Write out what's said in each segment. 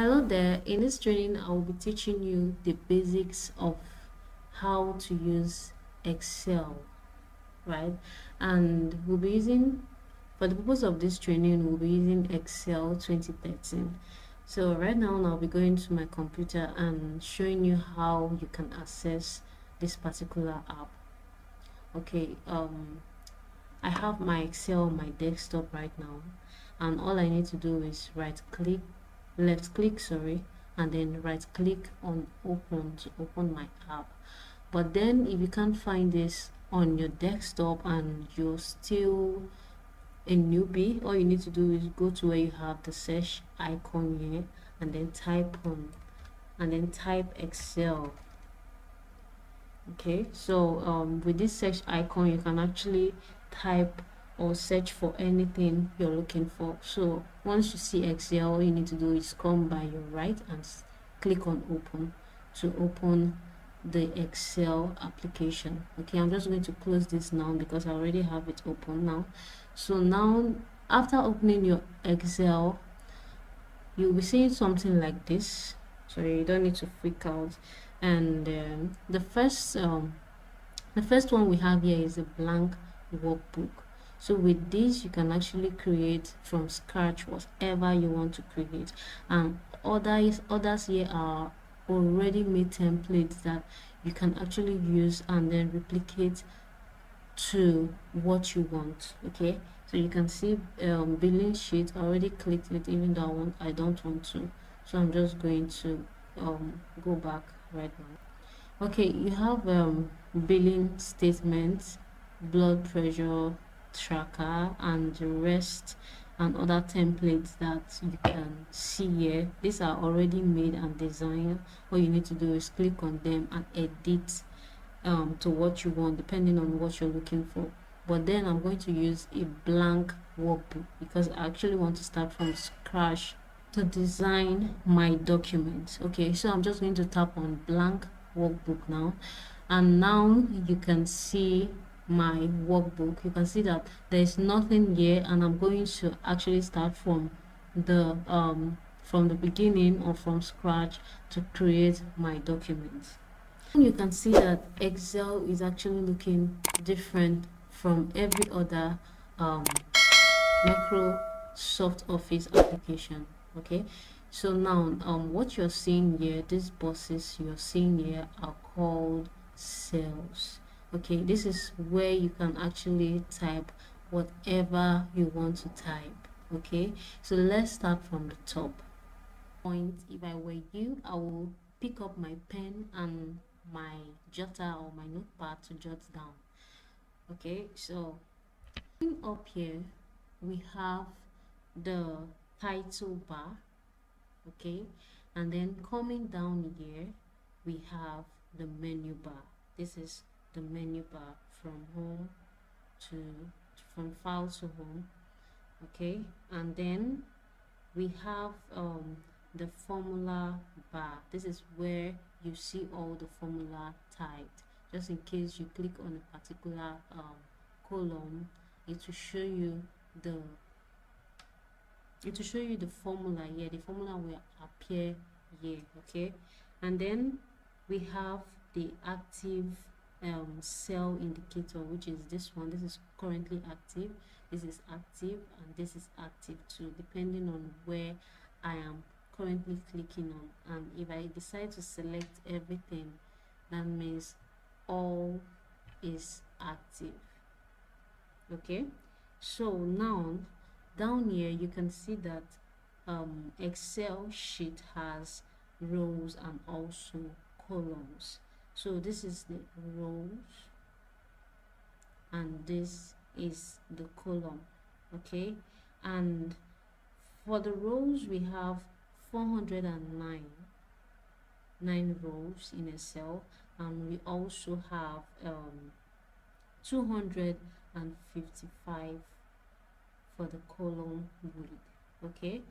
Hello there. In this training, I will be teaching you the basics of how to use Excel, right? And we'll be using, for the purpose of this training, we'll be using Excel 2013. So right now, I'll be going to my computer and showing you how you can access this particular app. Okay, I have my Excel on my desktop right now, and all I need to do is left click, sorry, and then right click on open to open my app. But then if you can't find this on your desktop and you're still a newbie, all you need to do is go to where you have the search icon here and then type Excel. Okay, so with this search icon you can actually type or search for anything you're looking for. So once you see Excel, all you need to do is come by your right and click on open to open the Excel application. Okay, I'm just going to close this now because I already have it open now. So now after opening your Excel, you'll be seeing something like this, so you don't need to freak out. And the first one we have here is a blank workbook. So with this you can actually create from scratch whatever you want to create, and others here are already made templates that you can actually use and then replicate to what you want. Okay, so you can see billing sheet. I already clicked it even though I don't want to, so I'm just going to go back right now. Okay, you have billing statements, blood pressure tracker, and the rest, and other templates that you can see here. These are already made and designed. All you need to do is click on them and edit to what you want depending on what you're looking for. But then I'm going to use a blank workbook because I actually want to start from scratch to design my document. Okay, so I'm just going to tap on blank workbook now, and now you can see my workbook. You can see that there's nothing here, and I'm going to actually start from the beginning or from scratch to create my document. You can see that Excel is actually looking different from every other um, Microsoft Office application. Okay, so now what you're seeing here, these boxes you're seeing here are called cells. Okay, this is where you can actually type whatever you want to type. Okay, so let's start from the top. If I were you, I will pick up my pen and my jotter or my notepad to jot down. Okay, so up here we have the title bar. Okay, and then coming down here we have the menu bar. This is the menu bar from home to from file to home. Okay, and then we have the formula bar. This is where you see all the formula typed. Just in case you click on a particular column, it will show you the formula here. The formula will appear here. Okay, and then we have the active cell indicator, which is this one. This is currently active, this is active, and this is active too, depending on where I am currently clicking on. And if I decide to select everything, that means all is active. Okay, so now down here you can see that Excel sheet has rows and also columns. So this is the rows and this is the column. Okay, and for the rows we have 409 rows in a cell, and we also have 255 for the column width. Okay,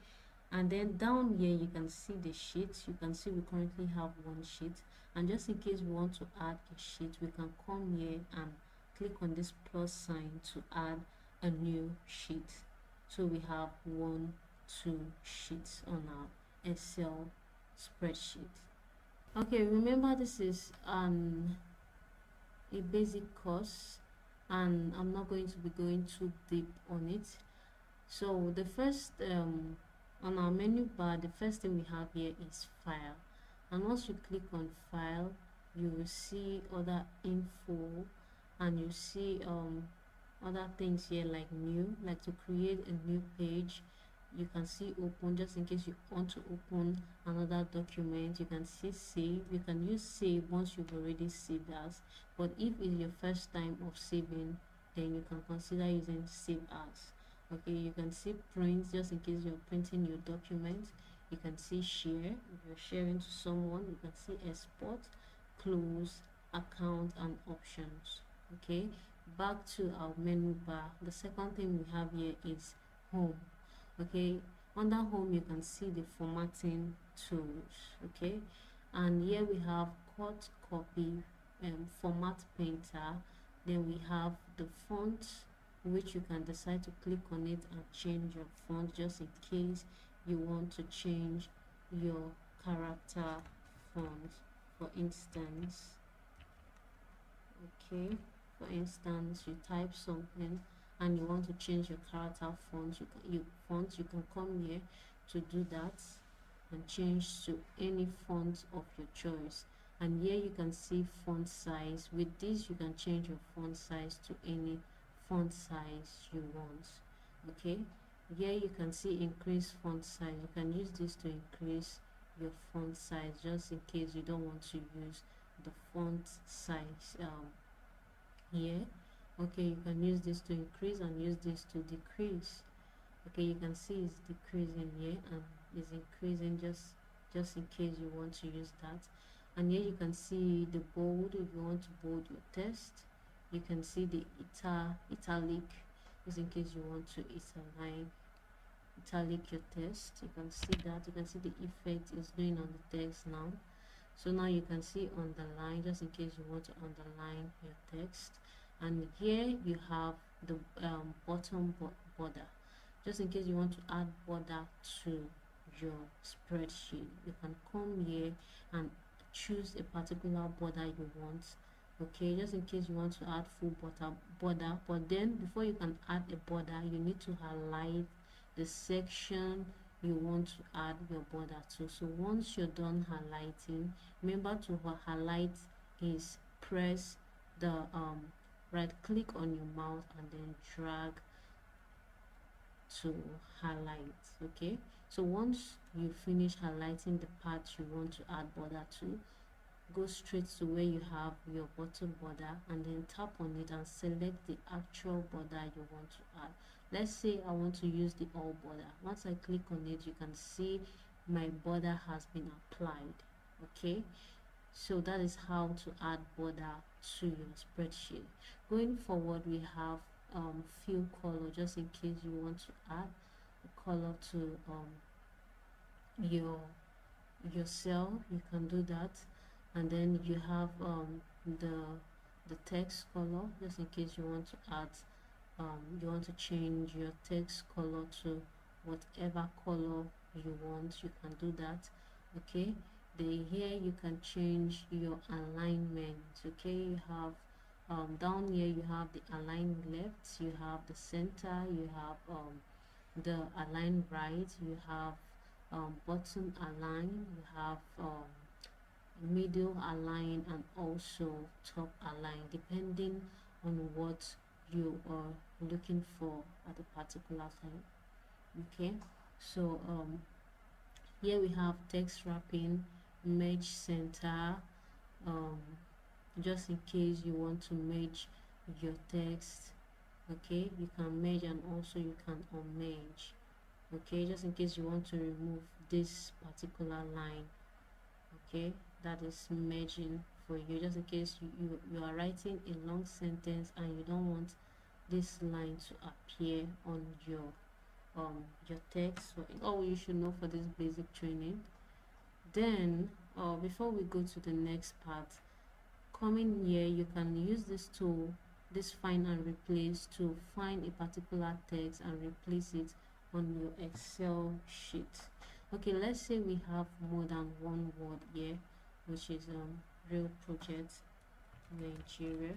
and then down here you can see the sheets. You can see we currently have one sheet, and just in case we want to add a sheet, we can come here and click on this plus sign to add a new sheet. So we have 2 sheets on our Excel spreadsheet. Okay, remember this is a basic course, and I'm not going to be going too deep on it. So the first on our menu bar, the first thing we have here is file, and once you click on file, you will see other info, and you see other things here like new, like to create a new page. You can see open, just in case you want to open another document. You can see save. You can use save once you've already saved as, but if it's your first time of saving, then you can consider using save as. Okay, you can see print, just in case you're printing your document. You can see share, if you're sharing to someone. You can see export, close, account, and options. Okay, back to our menu bar. The second thing we have here is home. Okay, under home you can see the formatting tools. Okay, and here we have cut, copy, format painter. Then we have the font, which you can decide to click on it and change your font, just in case you want to change your character font. For instance, okay, for instance, you type something and you want to change your character font, you can come here to do that and change to any font of your choice. And here you can see font size. With this you can change your font size to any font size you want. Okay, here you can see increase font size. You can use this to increase your font size, just in case you don't want to use the font size here. Okay, you can use this to increase and use this to decrease. Okay, you can see it's decreasing here and it's increasing, just in case you want to use that. And here you can see the bold. If you want to bold your text, you can see the italic, just in case you want to italic your text. You can see that. You can see the effect is doing on the text now. So now you can see underline, just in case you want to underline your text. And here you have the bottom border, just in case you want to add border to your spreadsheet. You can come here and choose a particular border you want. Okay, just in case you want to add full border, but then before you can add a border, you need to highlight the section you want to add your border to. So once you're done highlighting, remember to highlight is press the right click on your mouse and then drag to highlight. Okay, so once you finish highlighting the part you want to add border to, go straight to where you have your bottom border and then tap on it and select the actual border you want to add. Let's say I want to use the all border. Once I click on it, you can see my border has been applied. Okay, so that is how to add border to your spreadsheet. Going forward, we have fill color, just in case you want to add a color to your cell. You can do that. And then you have the text color, just in case you want to add you want to change your text color to whatever color you want. You can do that. Okay, here you can change your alignment. Okay, you have down here you have the align left, you have the center, you have the align right, you have bottom align, you have middle align, and also top align, depending on what you are looking for at a particular time. Okay, so here we have text wrapping, merge center, um, just in case you want to merge your text. Okay, you can merge and also you can unmerge. Okay, just in case you want to remove this particular line. Okay, that is merging for you, just in case you are writing a long sentence and you don't want this line to appear on your text. So all you should know for this basic training. Then before we go to the next part, coming here, you can use this tool, this find and replace, to find a particular text and replace it on your Excel sheet. Okay, let's say we have more than one word here, which is Raleproject Nigeria.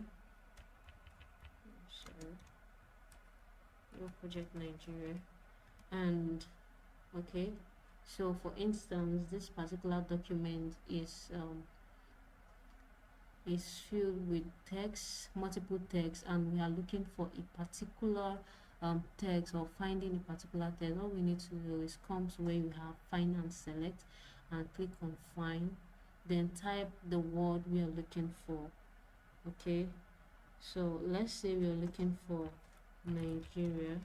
So Raleproject Nigeria. And okay, so for instance, this particular document is filled with text, multiple text, and we are looking for a particular text, or finding a particular text. All we need to do is come to where you have find and select, and click on find, then type the word we are looking for. Okay, so let's say we are looking for Nigeria.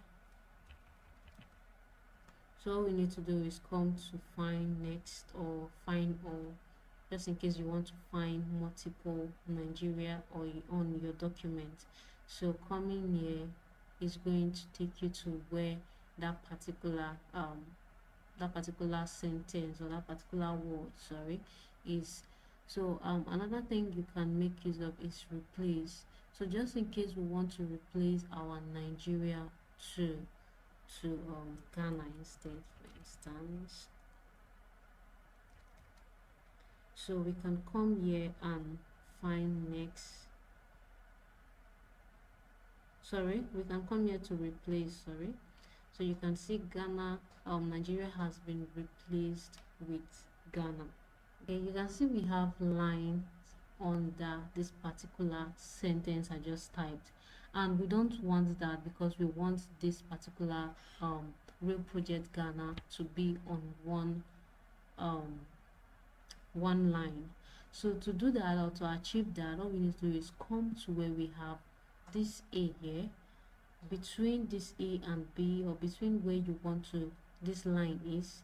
So all we need to do is come to find next, or find all, just in case you want to find multiple Nigeria or on your document. So coming here is going to take you to where that particular sentence, or that particular word, sorry, is. So another thing you can make use of is replace. So just in case we want to replace our Nigeria to Ghana instead, for instance, so we can come here and find next, sorry, we can come here to replace, sorry. So you can see Ghana, Nigeria has been replaced with Ghana. Okay, you can see we have lines under this particular sentence I just typed, and we don't want that, because we want this particular Raleproject Ghana to be on one line. So to do that, or to achieve that, all we need to do is come to where we have this A here. Between this A and B, or between where you want to this line is,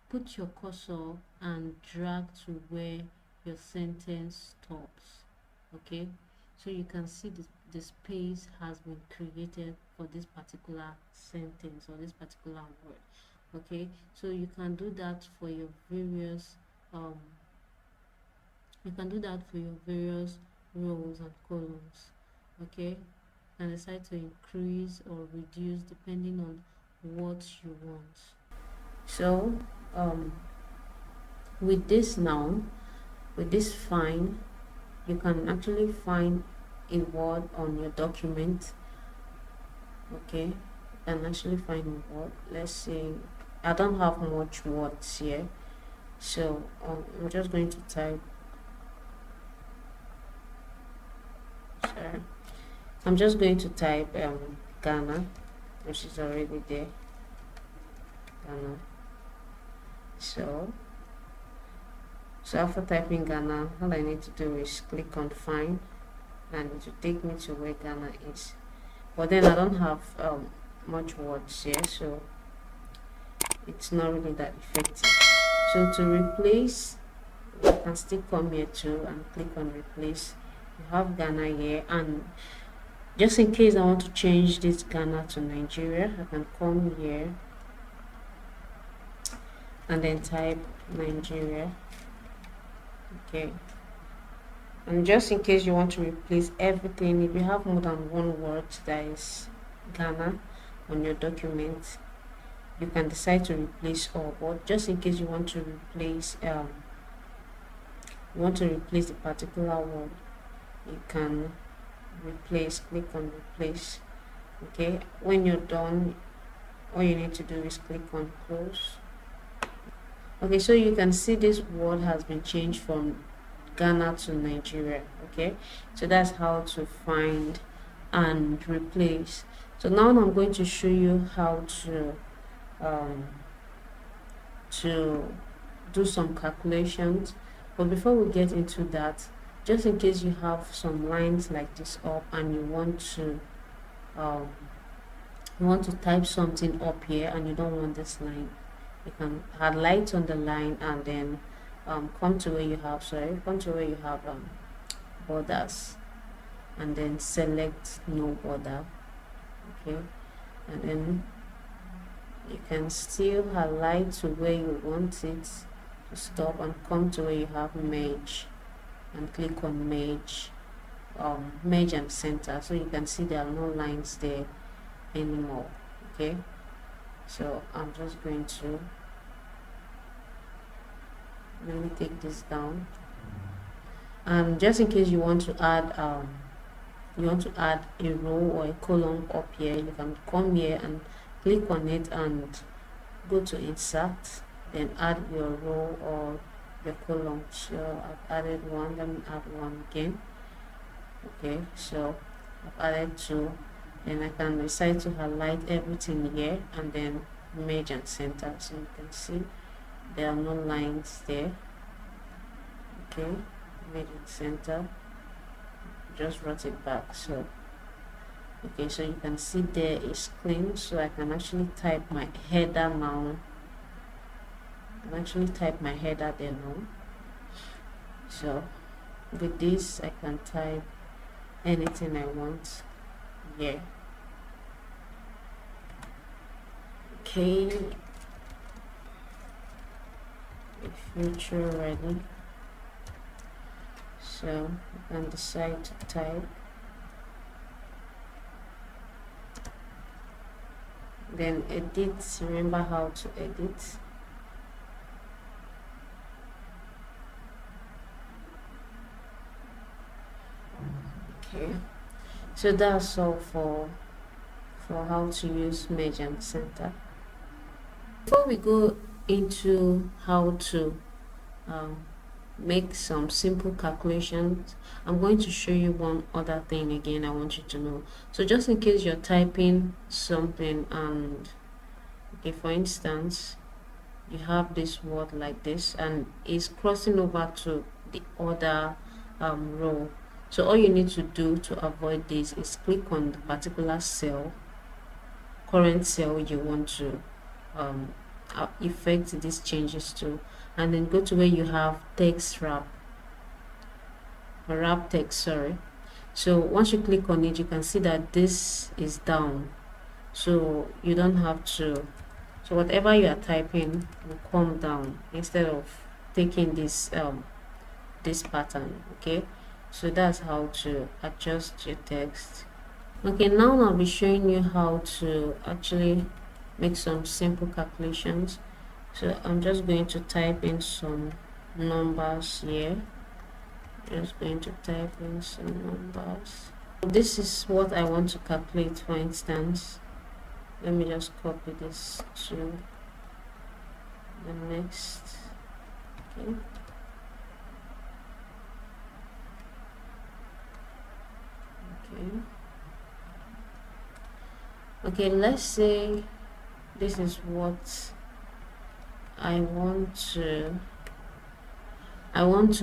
put your cursor and drag to where your sentence stops. Okay, so you can see the space has been created for this particular sentence, or this particular word. Okay, so you can do that for your various rows and columns. Okay, and decide to increase or reduce depending on what you want. So with this now, with this find, you can actually find a word on your document. Okay, you can actually find a word. Let's say I don't have much words here, so I'm just going to type, sorry, I'm just going to type Ghana, which is already there, Ghana. So after typing Ghana, all I need to do is click on find, and it will take me to where Ghana is. But then I don't have much words here, so it's not really that effective. So to replace, you can still come here too and click on replace. You have Ghana here, and just in case I want to change this Ghana to Nigeria, I can come here and then type Nigeria. Okay, and just in case you want to replace everything, if you have more than one word that is Ghana on your document, you can decide to replace all. But just in case you want to replace a particular word, you can replace, click on replace. Okay, when you're done, all you need to do is click on close. Okay, so you can see this word has been changed from Ghana to Nigeria. Okay, so that's how to find and replace. So now I'm going to show you how to do some calculations. But before we get into that, just in case you have some lines like this up and you want to type something up here and you don't want this line, you can highlight on the line and then come to where you have borders, and then select no border. Okay, and then you can still highlight to where you want it to stop and come to where you have merge and click on merge and center, so you can see there are no lines there anymore. Okay, so I'm just going to Let me take this down. And just in case you want to add a row or a column up here, you can come here and click on it and go to insert, then add your row or your column. So I've added one. Let me add one again. Okay, so I've added two, and I can decide to highlight everything here and then merge and center. So you can see there are no lines there. Okay, merge and center, just brought it back. So okay, so you can see there is clean, so I can actually type my header now. I can actually type my header there now. So with this I can type anything I want here. Okay, future ready. So you can decide to type, then edit. Remember how to edit. Okay, so that's all for how to use merge and center. Before we go into how to make some simple calculations, I'm going to show you one other thing again I want you to know. So just in case you're typing something and okay, for instance, you have this word like this and it's crossing over to the other row. So all you need to do to avoid this is click on the particular cell, current cell you want to effect these changes to, and then go to where you have text wrap text, sorry. So once you click on it, you can see that this is down, so you don't have to, so whatever you are typing will come down instead of taking this this pattern. Okay, so that's how to adjust your text. Okay, now I'll be showing you how to actually make some simple calculations. So I'm just going to type in some numbers here. Just going to type in some numbers. This is what I want to calculate. For instance, let me just copy this to the next. Okay. Okay, let's say this is what I want to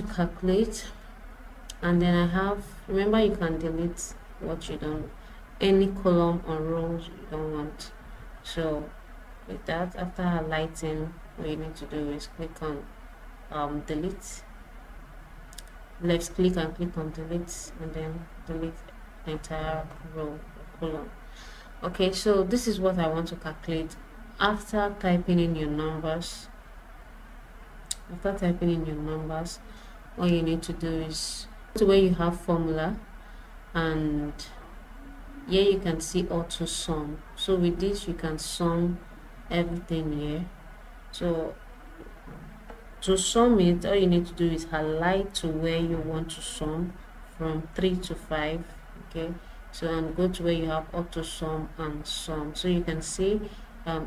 calculate, and then I have, remember you can delete what you don't, any column or rows you don't want. So with that, after highlighting, what you need to do is click on delete, left click and click on delete, and then delete the entire row or column. Okay, so this is what I want to calculate. After typing in your numbers, all you need to do is to where you have formula, and here you can see auto sum. So with this you can sum everything here. So to sum it, all you need to do is highlight to where you want to sum from 3 to 5. Okay, so and go to where you have auto sum and sum. So you can see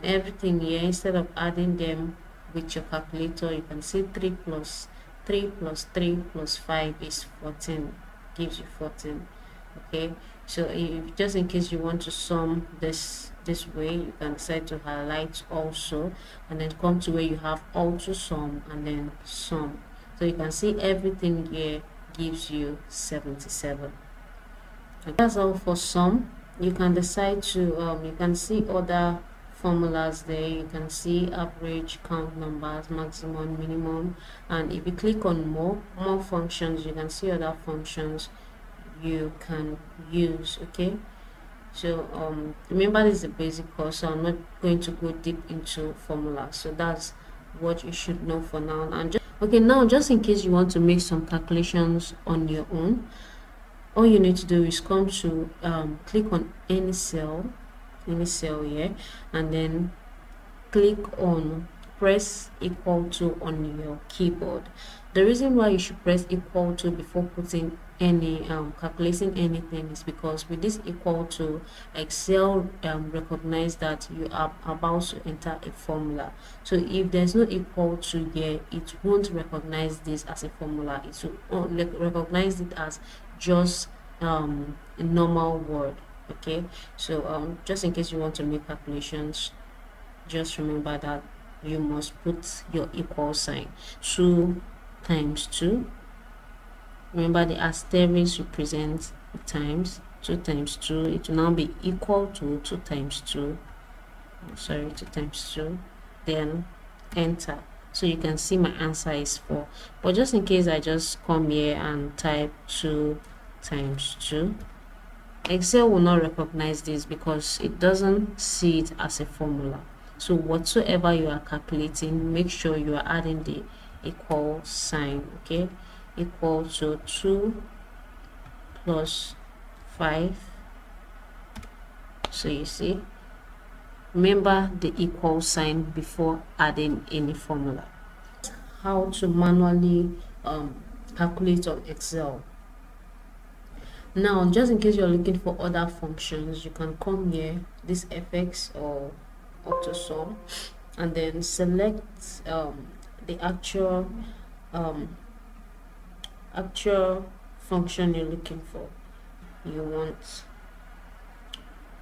everything here. Instead of adding them with your calculator, you can see 3 plus 3 plus 3 plus 5 is 14, gives you 14. Okay, so if, just in case you want to sum this way, you can decide to highlight also and then come to where you have auto sum and then sum. So you can see everything here gives you 77. Okay, that's all for sum. You can decide to you can see other formulas there. You can see average, count numbers, maximum, minimum, and if you click on more functions, you can see other functions you can use. Okay, so remember this is a basic course, so I'm not going to go deep into formulas. So that's what you should know for now. And just in case you want to make some calculations on your own, all you need to do is come to click on any cell here, and then click on press equal to on your keyboard. The reason why you should press equal to before putting any calculating anything is because with this equal to, Excel recognize that you are about to enter a formula. So if there's no equal to here, it won't recognize this as a formula. It will recognize it as just a normal word. Okay, so just in case you want to make calculations, just remember that you must put your equal sign. 2 times 2, remember the asterisk represents times. 2 times 2, it will now be equal to 2 times 2, sorry, 2 times 2, then enter. So you can see my answer is 4. But just in case I just come here and type 2 times 2, Excel will not recognize this because it doesn't see it as a formula. So whatsoever you are calculating, make sure you are adding the equal sign. Okay, equal to 2 plus 5. So you see, remember the equal sign before adding any formula. How to manually calculate on Excel. Now, just in case you're looking for other functions, you can come here, this fx or AutoSum, and then select the actual function you're looking for. You want,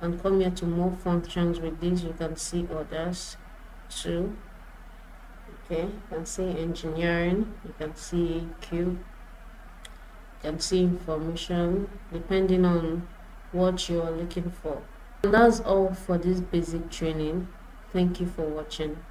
and come here to more functions. With this, you can see others too. Okay, you can see engineering, you can see cube, you can see information, depending on what you are looking for. And that's all for this basic training. Thank you for watching.